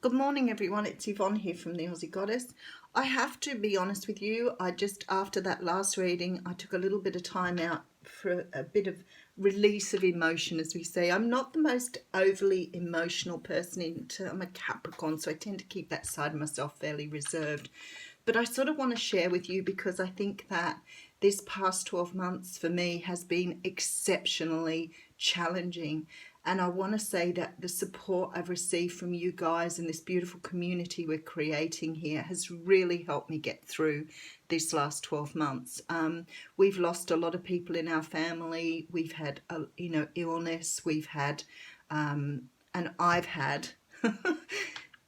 Good morning, everyone. It's Yvonne here from the Aussie Goddess. I have to be honest with you. After that last reading, I took a little bit of time out for a bit of release of emotion, as we say. I'm not the most overly emotional person. I'm a Capricorn, so I tend to keep that side of myself fairly reserved. But I sort of want to share with you because I think that this past 12 months for me has been exceptionally challenging. And I want to say that the support I've received from you guys and this beautiful community we're creating here has really helped me get through this last 12 months. We've lost a lot of people in our family. We've had, illness. We've had, and I've had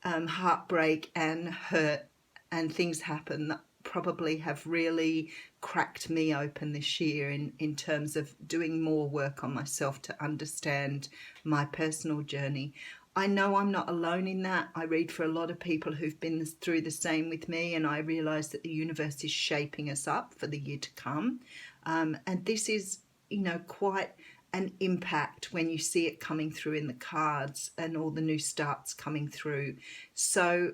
heartbreak and hurt, and things happen that probably have really cracked me open this year in terms of doing more work on myself to understand my personal journey. I know I'm not alone in that. I read for a lot of people who've been through the same with me, and I realise that the universe is shaping us up for the year to come. And this is, quite an impact when you see it coming through in the cards and all the new starts coming through. So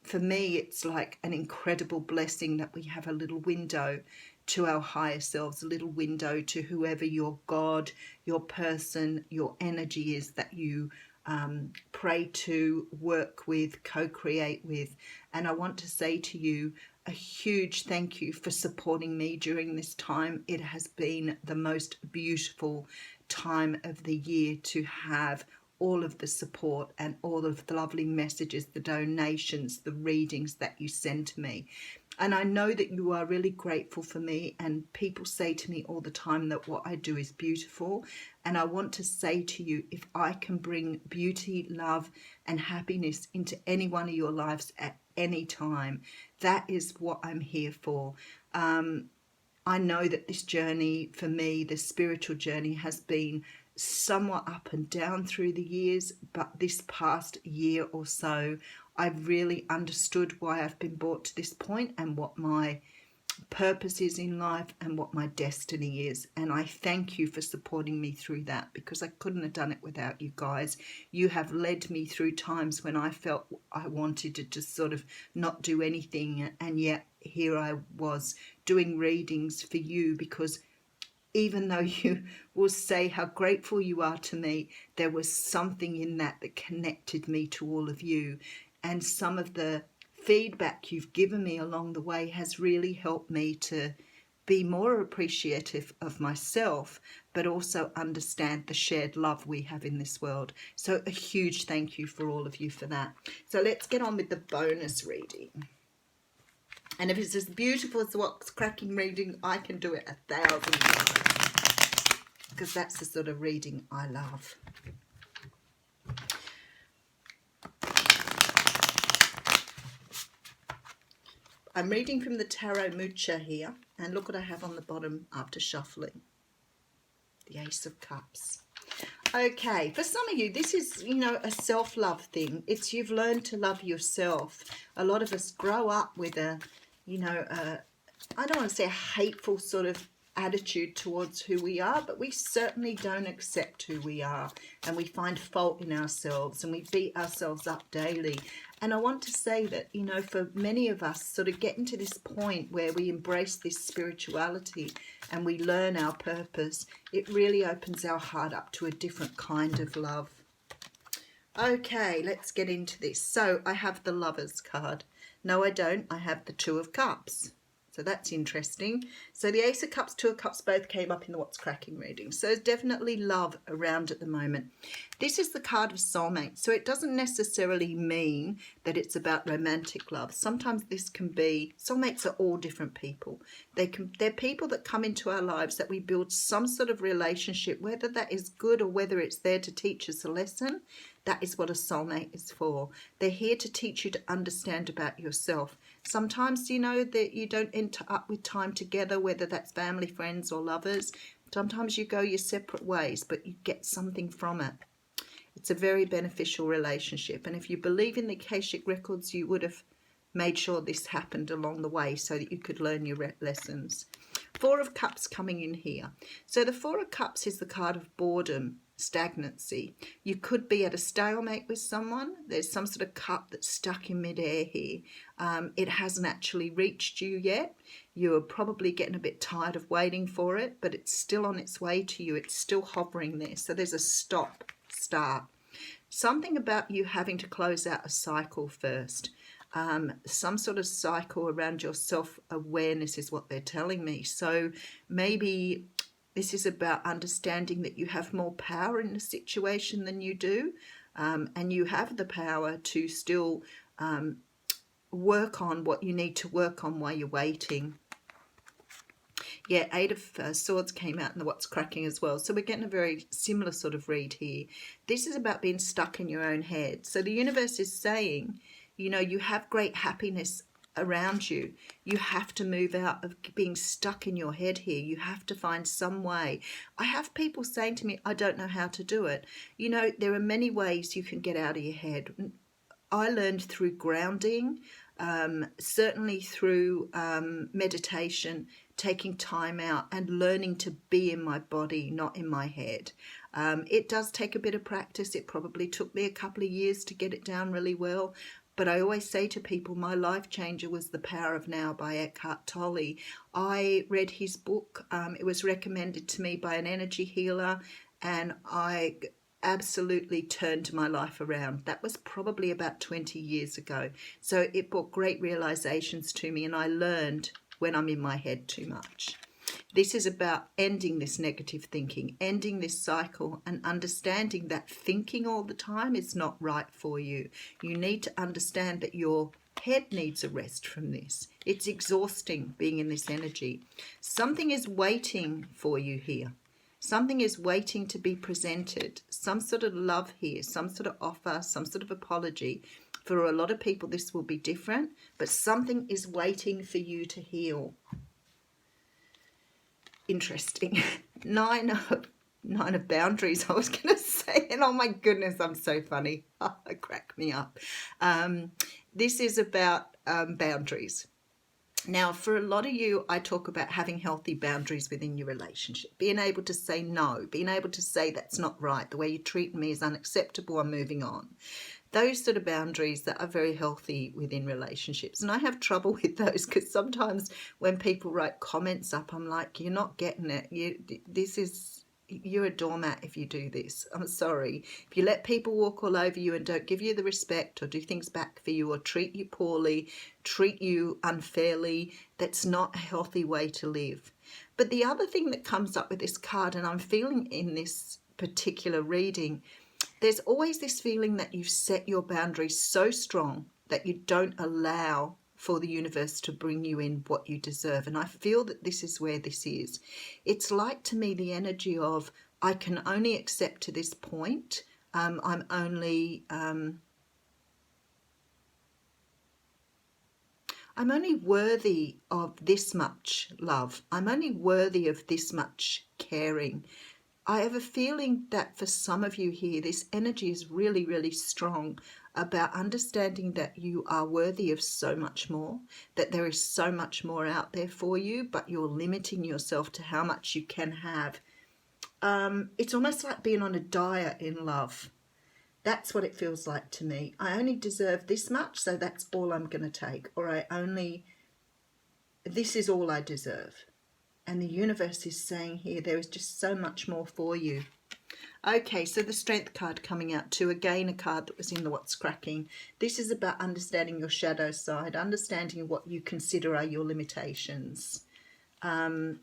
for me, it's like an incredible blessing that we have a little window to our higher selves, a little window to whoever your God, your person, your energy is that you pray to, work with, co-create with. And I want to say to you a huge thank you for supporting me during this time. It has been the most beautiful time of the year to have all of the support and all of the lovely messages, the donations, the readings that you send to me. And I know that you are really grateful for me, and people say to me all the time that what I do is beautiful. And I want to say to you, if I can bring beauty, love and happiness into any one of your lives at any time, that is what I'm here for. I know that this journey for me, the spiritual journey, has been somewhat up and down through the years, but this past year or so, I've really understood why I've been brought to this point and what my purpose is in life and what my destiny is. And I thank you for supporting me through that, because I couldn't have done it without you guys. You have led me through times when I felt I wanted to just sort of not do anything, and yet here I was doing readings for you, because even though you will say how grateful you are to me, there was something in that that connected me to all of you. And some of the feedback you've given me along the way has really helped me to be more appreciative of myself, but also understand the shared love we have in this world. So a huge thank you for all of you for that. So let's get on with the bonus reading. And if it's as beautiful as what's cracking reading, I can do it 1,000 times, because that's the sort of reading I love. I'm reading from the Tarot Mucha here, and look what I have on the bottom after shuffling. The Ace of Cups. Okay, for some of you, this is, a self-love thing. It's you've learned to love yourself. A lot of us grow up with I don't want to say a hateful sort of attitude towards who we are, but we certainly don't accept who we are, and we find fault in ourselves, and we beat ourselves up daily. And I want to say that, for many of us, sort of getting to this point where we embrace this spirituality and we learn our purpose, it really opens our heart up to a different kind of love. Okay, let's get into this. So I have the Lovers card. No, I don't. I have the Two of Cups. So that's interesting. So the Ace of Cups, Two of Cups both came up in the What's Cracking reading. So there's definitely love around at the moment. This is the card of soulmates. So it doesn't necessarily mean that it's about romantic love. Sometimes this can be, soulmates are all different people. They're people that come into our lives that we build some sort of relationship, whether that is good or whether it's there to teach us a lesson. That is what a soulmate is for. They're here to teach you to understand about yourself. Sometimes, that you don't enter up with time together, whether that's family, friends, or lovers. Sometimes you go your separate ways, but you get something from it. It's a very beneficial relationship. And if you believe in the Akashic Records, you would have made sure this happened along the way so that you could learn your lessons. Four of Cups coming in here. So the Four of Cups is the card of boredom. stagnancy. You could be at a stalemate with someone. There's some sort of cup that's stuck in midair here. It hasn't actually reached you yet. You're probably getting a bit tired of waiting for it, but it's still on its way to you. It's still hovering there. So there's a stop, start. Something about you having to close out a cycle first. Some sort of cycle around your self-awareness is what they're telling me. So maybe this is about understanding that you have more power in the situation than you do, and you have the power to still work on what you need to work on while you're waiting. Yeah, Eight of Swords came out in the What's Cracking as well. So we're getting a very similar sort of read here. This is about being stuck in your own head. So the universe is saying, you know, you have great happiness around you. You have to move out of being stuck in your head here. You have to find some way. I have people saying to me, I don't know how to do it. You know, there are many ways you can get out of your head. I learned through grounding, certainly through meditation, taking time out and learning to be in my body, not in my head. It does take a bit of practice. It probably took me a couple of years to get it down really well. But I always say to people, my life changer was The Power of Now by Eckhart Tolle. I read his book. It was recommended to me by an energy healer, and I absolutely turned my life around. That was probably about 20 years ago. So it brought great realizations to me, and I learned when I'm in my head too much. This is about ending this negative thinking, ending this cycle, and understanding that thinking all the time is not right for you. You need to understand that your head needs a rest from this. It's exhausting being in this energy. Something is waiting for you here. Something is waiting to be presented. Some sort of love here, some sort of offer, some sort of apology. For a lot of people, this will be different, but something is waiting for you to heal. Interesting. Nine of boundaries, I was going to say. And oh my goodness, I'm so funny. It cracked me up. This is about boundaries. Now, for a lot of you, I talk about having healthy boundaries within your relationship. Being able to say no. Being able to say that's not right. The way you treat me is unacceptable. I'm moving on. Those sort of boundaries that are very healthy within relationships. And I have trouble with those because sometimes when people write comments up, I'm like, you're not getting it. You're a doormat if you do this. I'm sorry. If you let people walk all over you and don't give you the respect or do things back for you or treat you poorly, treat you unfairly, that's not a healthy way to live. But the other thing that comes up with this card, and I'm feeling in this particular reading, there's always this feeling that you've set your boundaries so strong that you don't allow for the universe to bring you in what you deserve. And I feel that this is where this is. It's like, to me, the energy of, I can only accept to this point. I'm only worthy of this much love. I'm only worthy of this much caring. I have a feeling that for some of you here, this energy is really, really strong about understanding that you are worthy of so much more, that there is so much more out there for you, but you're limiting yourself to how much you can have. It's almost like being on a diet in love. That's what it feels like to me. I only deserve this much, so that's all I'm going to take. Or this is all I deserve. And the universe is saying here, there is just so much more for you. Okay, so the Strength card coming out too. Again, a card that was in the What's Cracking. This is about understanding your shadow side, understanding what you consider are your limitations, and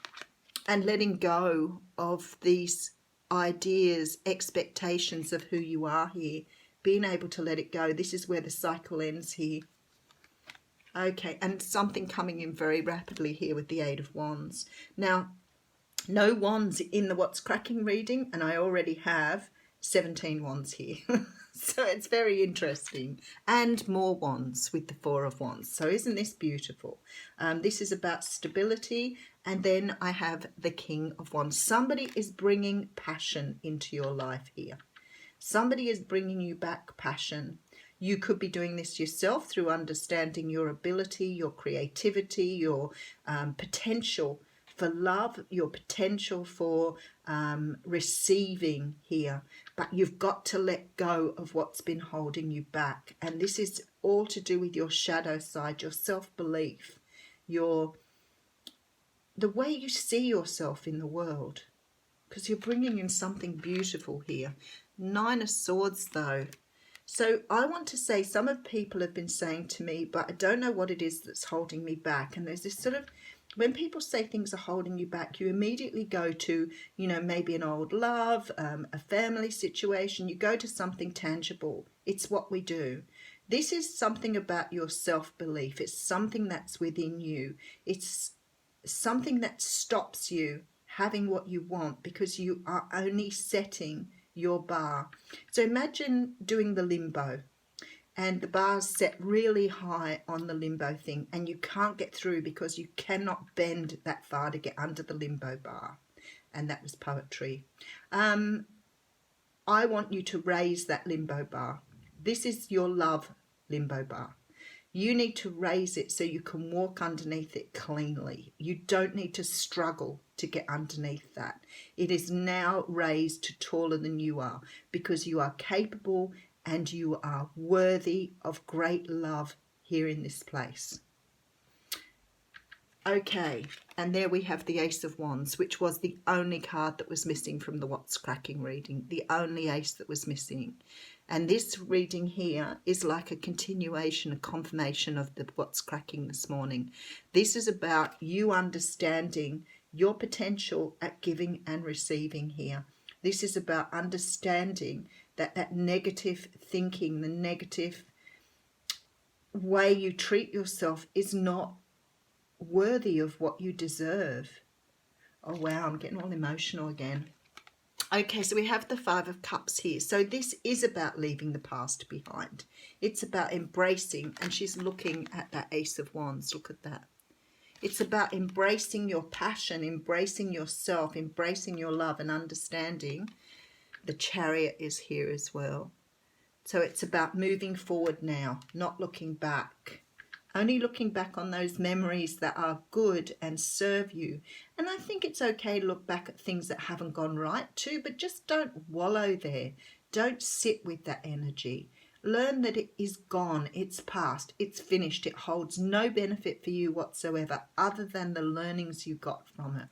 letting go of these ideas, expectations of who you are here. Being able to let it go. This is where the cycle ends here. Okay, and something coming in very rapidly here with the Eight of Wands. Now, no wands in the What's Cracking reading, and I already have 17 wands here. So it's very interesting. And more wands with the Four of Wands. So isn't this beautiful? This is about stability. And then I have the King of Wands. Somebody is bringing passion into your life here. Somebody is bringing you back passion. You could be doing this yourself through understanding your ability, your creativity, your potential for love, your potential for receiving here. But you've got to let go of what's been holding you back. And this is all to do with your shadow side, your self-belief, the way you see yourself in the world, because you're bringing in something beautiful here. 9 of Swords though. So I want to say, some of people have been saying to me, but I don't know what it is that's holding me back. And there's this sort of, when people say things are holding you back, you immediately go to, you know, maybe an old love, a family situation. You go to something tangible. It's what we do. This is something about your self-belief. It's something that's within you. It's something that stops you having what you want, because you are only setting your bar. So imagine doing the limbo, and the bar's set really high on the limbo thing, and you can't get through because you cannot bend that far to get under the limbo bar. And that was poetry. I want you to raise that limbo bar. This is your love limbo bar. You need to raise it so you can walk underneath it cleanly. You don't need to struggle to get underneath that. It is now raised to taller than you are, because you are capable and you are worthy of great love here in this place. Okay, and there we have the Ace of Wands, which was the only card that was missing from the What's Cracking reading, the only ace that was missing. And this reading here is like a continuation, a confirmation of the What's Cracking this morning. This is about you understanding your potential at giving and receiving here. This is about understanding that that negative thinking, the negative way you treat yourself is not worthy of what you deserve. Oh wow, I'm getting all emotional again. Okay, so we have the 5 of Cups here. So this is about leaving the past behind. It's about embracing, and she's looking at that Ace of Wands. Look at that. It's about embracing your passion, embracing yourself, embracing your love and understanding. The Chariot is here as well. So it's about moving forward now, not looking back. Only looking back on those memories that are good and serve you. And I think it's okay to look back at things that haven't gone right too, but just don't wallow there. Don't sit with that energy. Learn that it is gone, it's past, it's finished. It holds no benefit for you whatsoever other than the learnings you got from it.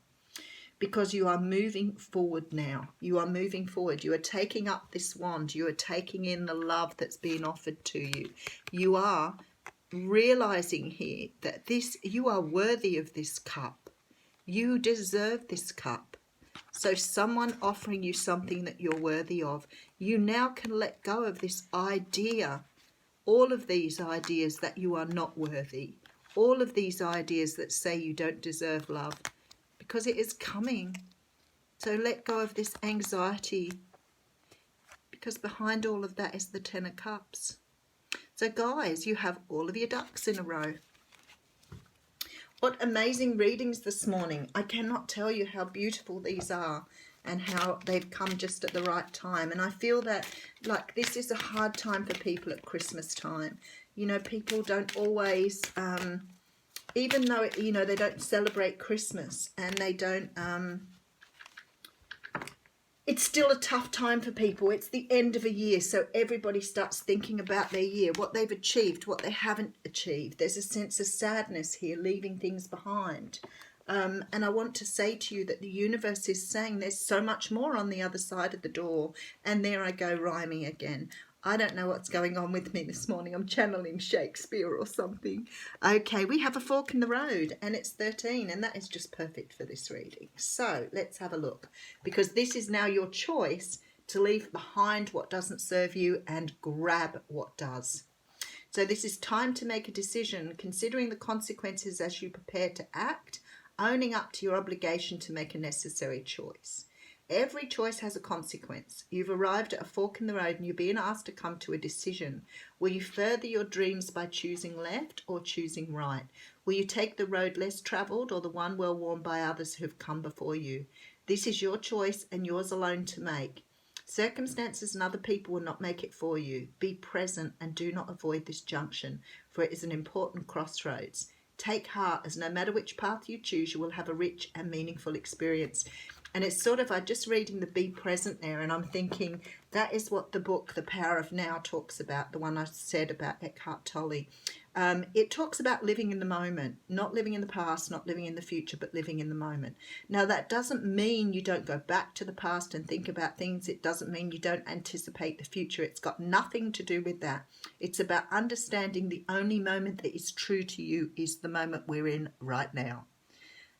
Because you are moving forward now. You are moving forward. You are taking up this wand. You are taking in the love that's being offered to you. You are realizing here that you are worthy of this cup. You deserve this cup. So someone offering you something that you're worthy of, you now can let go of this idea, all of these ideas that you are not worthy, all of these ideas that say you don't deserve love, because it is coming. So let go of this anxiety, because behind all of that is the 10 of Cups. So guys, you have all of your ducks in a row. What amazing readings this morning. I cannot tell you how beautiful these are and how they've come just at the right time. And I feel that like this is a hard time for people at Christmas time. You know, people don't always, even though, you know, they don't celebrate Christmas and they don't, it's still a tough time for people. It's the end of a year, so everybody starts thinking about their year, what they've achieved, what they haven't achieved. There's a sense of sadness here, leaving things behind. And I want to say to you that the universe is saying there's so much more on the other side of the door. And there I go rhyming again. I don't know what's going on with me this morning. I'm channeling Shakespeare or something. Okay, we have a fork in the road and it's 13, and that is just perfect for this reading. So let's have a look, because this is now your choice to leave behind what doesn't serve you and grab what does. So this is time to make a decision, considering the consequences as you prepare to act, owning up to your obligation to make a necessary choice. Every choice has a consequence. You've arrived at a fork in the road and you're being asked to come to a decision. Will you further your dreams by choosing left or choosing right? Will you take the road less travelled or the one well worn by others who have come before you? This is your choice and yours alone to make. Circumstances and other people will not make it for you. Be present and do not avoid this junction, for it is an important crossroads. Take heart, as no matter which path you choose, you will have a rich and meaningful experience. And it's sort of, I'm just reading the be present there, and I'm thinking that is what the book, The Power of Now, talks about, the one I said about Eckhart Tolle. It talks about living in the moment, not living in the past, not living in the future, but living in the moment. Now, that doesn't mean you don't go back to the past and think about things. It doesn't mean you don't anticipate the future. It's got nothing to do with that. It's about understanding the only moment that is true to you is the moment we're in right now.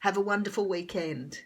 Have a wonderful weekend.